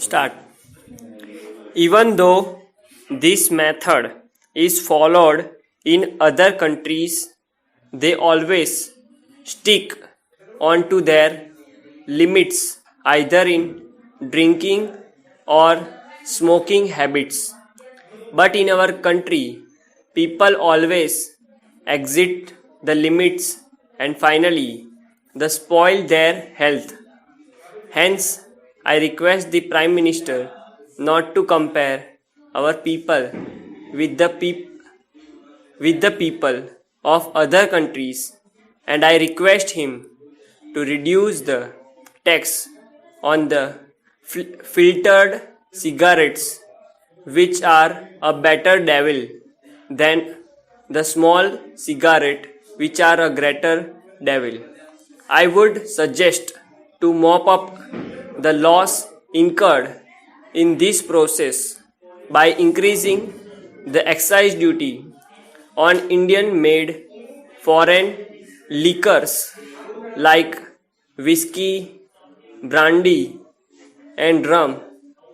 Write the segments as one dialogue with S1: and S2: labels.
S1: Start. Even though this method is followed in other countries, they always stick on to their limits either in drinking or smoking habits. But in our country, people always exit the limits and finally they spoil their health. Hence, I request the Prime Minister not to compare our people with the people of other countries, and I request him to reduce the tax on the filtered cigarettes, which are a better devil than the small cigarette, which are a greater devil. I would suggest to mop up the loss incurred in this process by increasing the excise duty on Indian made foreign liquors like whiskey, brandy and rum,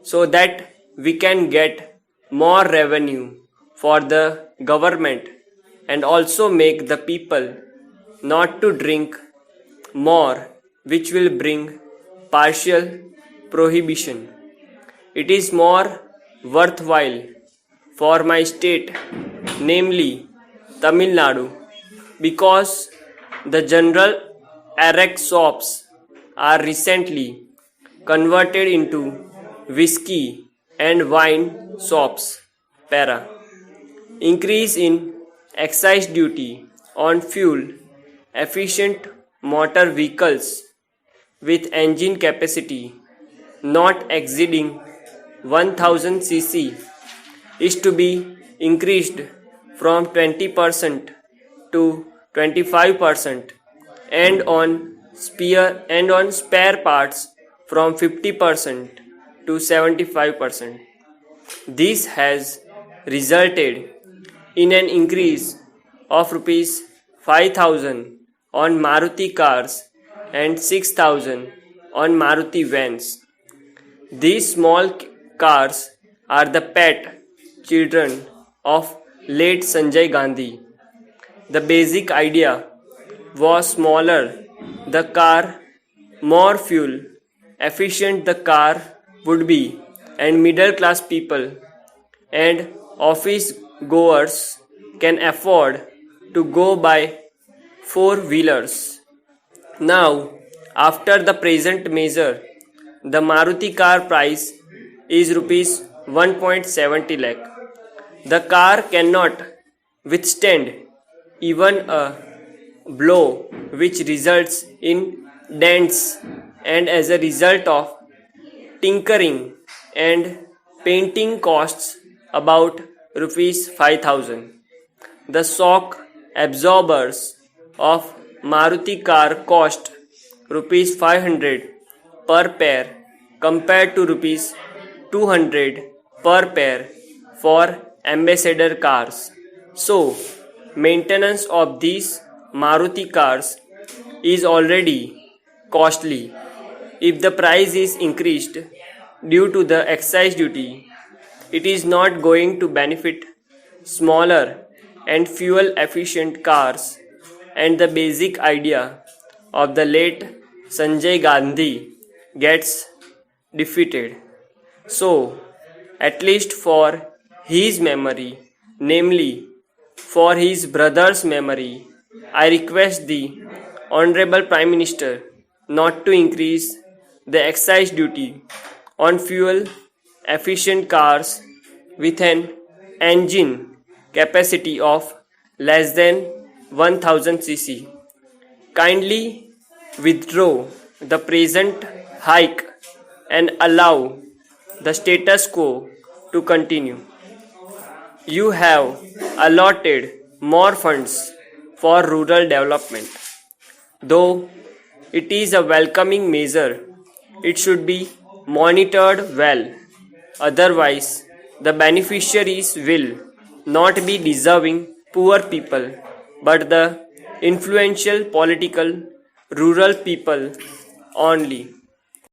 S1: so that we can get more revenue for the government and also make the people not to drink more, which will bring partial prohibition. It is more worthwhile for my state, namely Tamil Nadu, because the general arrack shops are recently converted into whiskey and wine shops. Para. Increase in excise duty on fuel efficient motor vehicles with engine capacity not exceeding 1000 cc is to be increased from 20% to 25% and on spare parts from 50% to 75%. This has resulted in an increase of rupees 5,000 on Maruti cars and 6,000 on Maruti vans. These small cars are the pet children of late Sanjay Gandhi. The basic idea was smaller the car, more fuel efficient the car would be, and middle class people and office goers can afford to go by four-wheelers. Now, after the present measure, the Maruti car price is rupees 1.70 lakh. The car cannot withstand even a blow which results in dents, and as a result of tinkering and painting costs about rupees 5,000. The shock absorbers of Maruti car cost rupees 500 per pair compared to rupees 200 per pair for ambassador cars. So, maintenance of these Maruti cars is already costly. If the price is increased due to the excise duty, it is not going to benefit smaller and fuel efficient cars, and the basic idea of the late Sanjay Gandhi gets defeated. So, at least for his memory, namely for his brother's memory, I request the Honorable Prime Minister not to increase the excise duty on fuel efficient cars with an engine capacity of less than 1000 cc. Kindly withdraw the present hike and allow the status quo to continue. You have allotted more funds for rural development. Though it is a welcoming measure, it should be monitored well. Otherwise, the beneficiaries will not be deserving poor people, but the influential political rural people only.